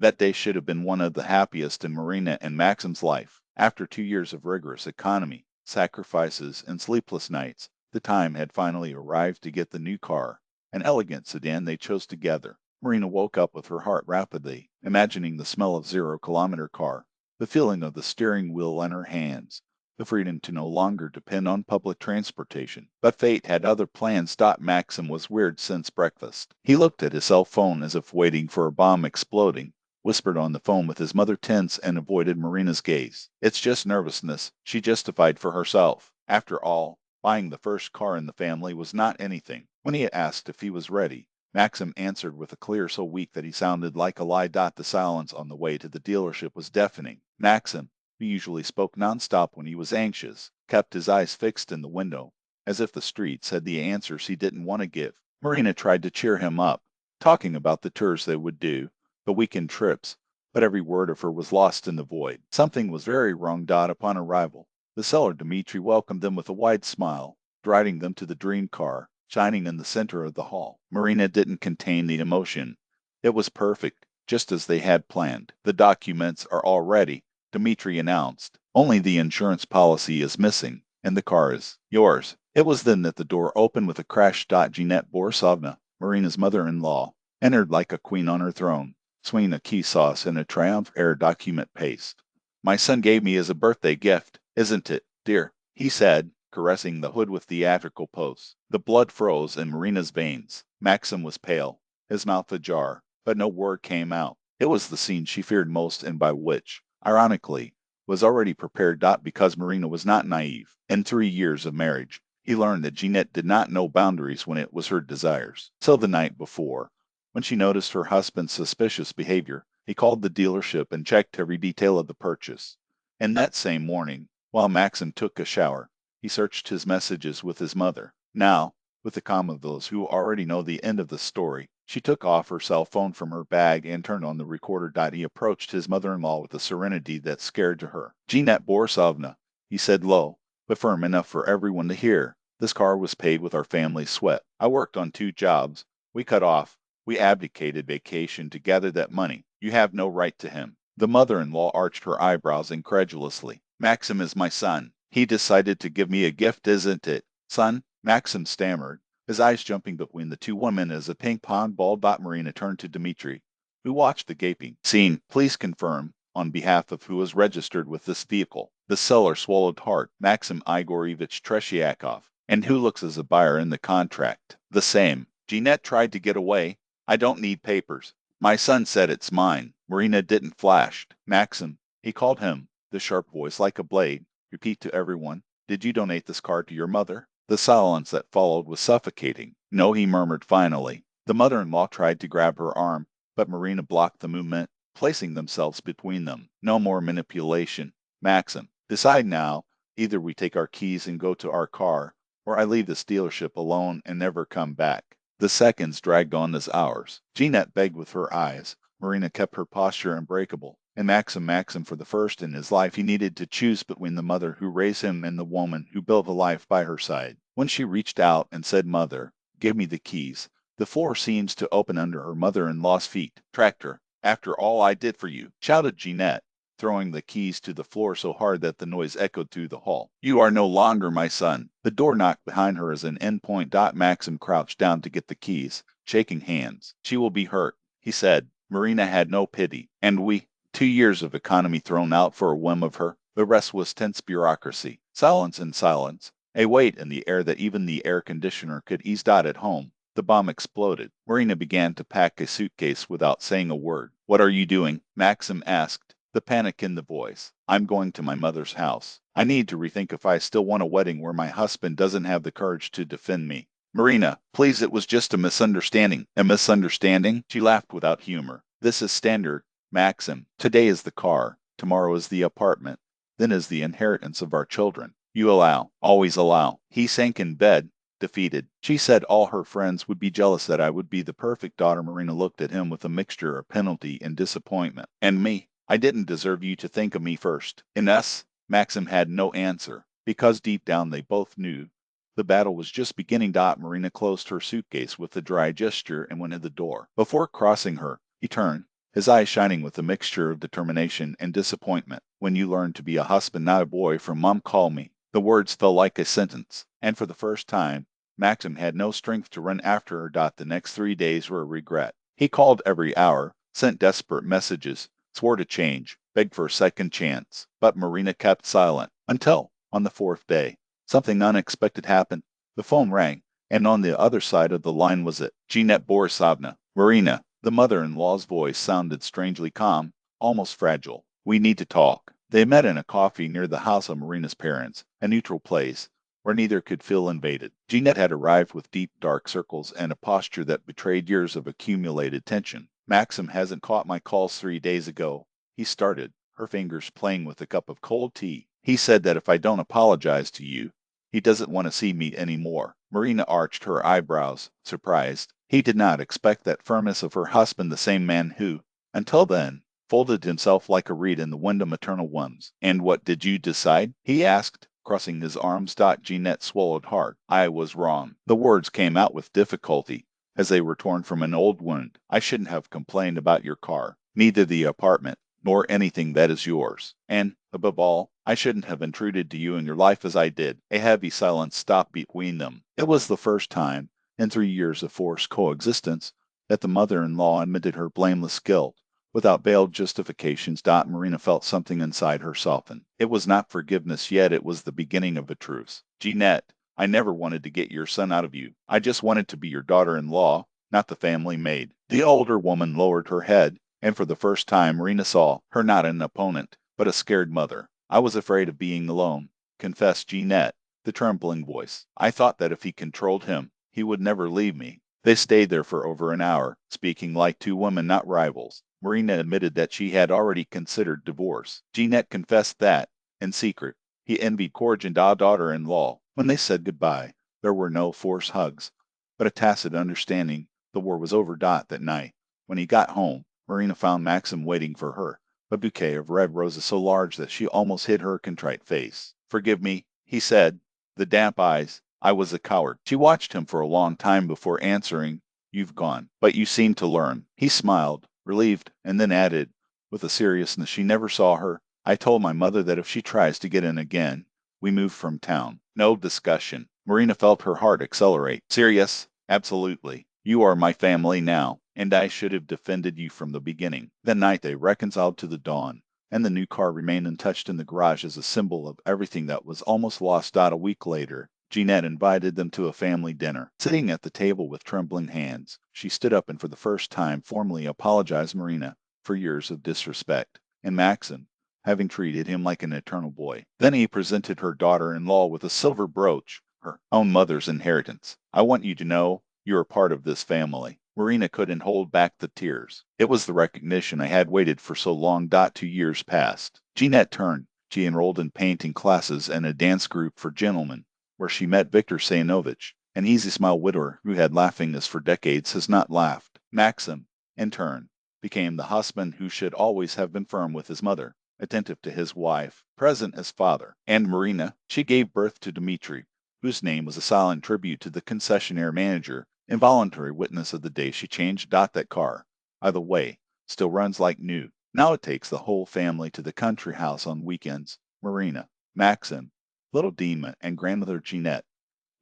That day should have been one of the happiest in Marina and Maxim's life. After 2 years of rigorous economy, sacrifices, and sleepless nights, the time had finally arrived to get the new car, an elegant sedan they chose together. Marina woke up with her heart rapidly, imagining the smell of zero-kilometer car, the feeling of the steering wheel in her hands, the freedom to no longer depend on public transportation. But fate had other plans. Maxim was weird since breakfast. He looked at his cell phone as if waiting for a bomb exploding, whispered on the phone with his mother tense, and avoided Marina's gaze. It's just nervousness, she justified for herself. After all, buying the first car in the family was not anything. When he asked if he was ready, Maxim answered with a clear so weak that he sounded like a lie. The silence on the way to the dealership was deafening. Maxim, who usually spoke nonstop when he was anxious, kept his eyes fixed in the window, as if the streets had the answers he didn't want to give. Marina tried to cheer him up, talking about the tours they would do, the weekend trips, but every word of her was lost in the void. Something was very wrong. Upon arrival, the seller Dmitri welcomed them with a wide smile, driving them to the dream car, shining in the center of the hall. Marina didn't contain the emotion. It was perfect, just as they had planned. The documents are all ready, Dmitri announced. Only the insurance policy is missing, and the car is yours. It was then that the door opened with a crash. Jeanette Borisovna, Marina's mother-in-law, entered like a queen on her throne, swinging a key sauce and a Triumph Air document paste. My son gave me as a birthday gift, isn't it, dear? He said, caressing the hood with theatrical pose. The blood froze in Marina's veins. Maxim was pale, his mouth ajar, but no word came out. It was the scene she feared most and by which, ironically, was already prepared. Because Marina was not naive. In 3 years of marriage, he learned that Jeanette did not know boundaries when it was her desires. So the night before, when she noticed her husband's suspicious behavior, he called the dealership and checked every detail of the purchase. And that same morning, while Maxim took a shower, he searched his messages with his mother. Now, with the calm of those who already know the end of the story, she took off her cell phone from her bag and turned on the recorder. He approached his mother-in-law with a serenity that scared her. Jeanette Borisovna, he said low, but firm enough for everyone to hear, this car was paid with our family's sweat. I worked on 2 jobs. We abdicated vacation to gather that money. You have no right to him. The mother-in-law arched her eyebrows incredulously. Maxim is my son. He decided to give me a gift, isn't it? Son? Maxim stammered, his eyes jumping between the two women as a ping-pong ball. Marina turned to Dmitri, who watched the gaping scene. Please confirm, on behalf of who is registered with this vehicle. The seller swallowed hard. Maxim Igorevich Tretiakov. And who looks as a buyer in the contract? The same. Jeanette tried to get away. I don't need papers. My son said it's mine. Marina didn't flash. Maxim, he called him, the sharp voice like a blade. Repeat to everyone, did you donate this car to your mother? The silence that followed was suffocating. No, he murmured finally. The mother-in-law tried to grab her arm, but Marina blocked the movement, placing themselves between them. No more manipulation. Maxim, decide now. Either we take our keys and go to our car, or I leave this dealership alone and never come back. The seconds dragged on as hours. Jeanette begged with her eyes. Marina kept her posture unbreakable. And Maxim, for the first in his life, he needed to choose between the mother who raised him and the woman who built a life by her side. When she reached out and said, Mother, give me the keys, the floor seems to open under her mother-in-law's feet. Tractor, after all I did for you, shouted Jeanette, throwing the keys to the floor so hard that the noise echoed through the hall. You are no longer my son. The door knocked behind her as an endpoint. Maxim crouched down to get the keys, shaking hands. She will be hurt, he said. Marina had no pity. And we, 2 years of economy thrown out for a whim of her. The rest was tense bureaucracy. Silence and silence. A weight in the air that even the air conditioner could ease. At home, the bomb exploded. Marina began to pack a suitcase without saying a word. What are you doing? Maxim asked, the panic in the voice. I'm going to my mother's house. I need to rethink if I still want a wedding where my husband doesn't have the courage to defend me. Marina, please, it was just a misunderstanding. A misunderstanding? She laughed without humor. This is standard. Maxim, today is the car, tomorrow is the apartment, then is the inheritance of our children. You allow, always allow. He sank in bed, defeated. She said all her friends would be jealous that I would be the perfect daughter. Marina looked at him with a mixture of penalty and disappointment. And me? I didn't deserve you to think of me first. In us? Maxim had no answer, because deep down they both knew the battle was just beginning. Marina closed her suitcase with a dry gesture and went to the door. Before crossing her, he turned, his eyes shining with a mixture of determination and disappointment. "When you learn to be a husband, not a boy, from Mom, call me." The words fell like a sentence, and for the first time, Maxim had no strength to run after her. The next 3 days were a regret. He called every hour, sent desperate messages, swore to change, begged for a second chance, but Marina kept silent until, on the fourth day, something unexpected happened. The phone rang, and on the other side of the line was it, Jeanette Borisovna. "Marina." The mother-in-law's voice sounded strangely calm, almost fragile. "We need to talk." They met in a coffee near the house of Marina's parents, a neutral place where neither could feel invaded. Jeanette had arrived with deep dark circles and a posture that betrayed years of accumulated tension. "Maxim hasn't caught my calls 3 days ago." He started, her fingers playing with a cup of cold tea. "He said that if I don't apologize to you, he doesn't want to see me any more." Marina arched her eyebrows, surprised. He did not expect that firmness of her husband, the same man who, until then, folded himself like a reed in the wind of maternal wombs. "And what did you decide?" he asked, crossing his arms. Jeanette swallowed hard. "I was wrong." The words came out with difficulty, as they were torn from an old wound. "I shouldn't have complained about your car, neither the apartment, nor anything that is yours. And, above all, I shouldn't have intruded to you in your life as I did." A heavy silence stopped between them. It was the first time, in 3 years of forced coexistence, that the mother-in-law admitted her blameless guilt. Without veiled justifications, Marina felt something inside her soften. It was not forgiveness yet, it was the beginning of a truce. "Jeanette, I never wanted to get your son out of you. I just wanted to be your daughter-in-law, not the family maid." The older woman lowered her head, and for the first time Marina saw her not an opponent, but a scared mother. "I was afraid of being alone," confessed Jeanette, the trembling voice. "I thought that if he controlled him, he would never leave me." They stayed there for over an hour, speaking like two women, not rivals. Marina admitted that she had already considered divorce. Jeanette confessed that, in secret, he envied Corrigan, daughter-in-law. When they said goodbye, there were no forced hugs, but a tacit understanding the war was over. That night, when he got home, Marina found Maxim waiting for her, a bouquet of red roses so large that she almost hid her contrite face. "Forgive me," he said, the damp eyes. "I was a coward." She watched him for a long time before answering. "You've gone, but you seem to learn." He smiled, relieved, and then added, with a seriousness she never saw her, "I told my mother that if she tries to get in again, we move from town. No discussion." Marina felt her heart accelerate. "Serious? Absolutely. You are my family now, and I should have defended you from the beginning." That night they reconciled to the dawn, and the new car remained untouched in the garage as a symbol of everything that was almost lost. A week later, Jeanette invited them to a family dinner. Sitting at the table with trembling hands, she stood up and for the first time formally apologized to Marina for years of disrespect, and Maxim, having treated him like an eternal boy. Then he presented her daughter-in-law with a silver brooch, her own mother's inheritance. "I want you to know you are part of this family." Marina couldn't hold back the tears. "It was the recognition I had waited for so long. 2 years passed." Jeanette turned. She enrolled in painting classes and a dance group for gentlemen, where she met Victor Sayanovich, an easy-smile widower who had laughing as for decades has not laughed. Maxim, in turn, became the husband who should always have been firm with his mother, attentive to his wife, present as father. And Marina, she gave birth to Dmitri, whose name was a silent tribute to the concessionaire manager, involuntary witness of the day she changed. That car, by the way, still runs like new. Now it takes the whole family to the country house on weekends. Marina, Maxim, little Dima, and grandmother Jeanette,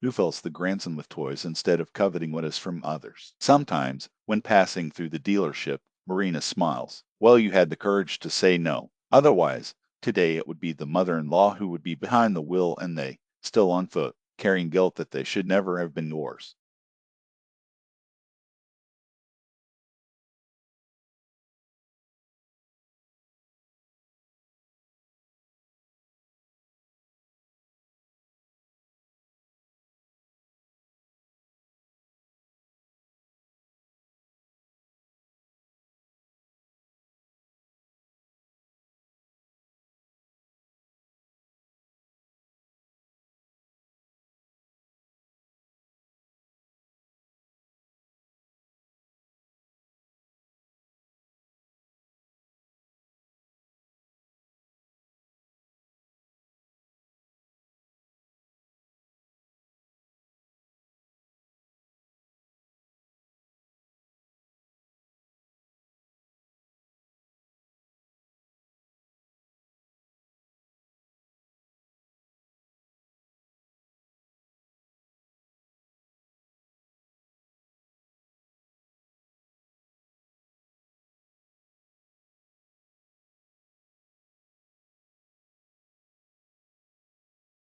who fills the grandson with toys instead of coveting what is from others. Sometimes, when passing through the dealership, Marina smiles. "Well, you had the courage to say no. Otherwise, today it would be the mother-in-law who would be behind the wheel and they, still on foot, carrying guilt that they should never have been yours."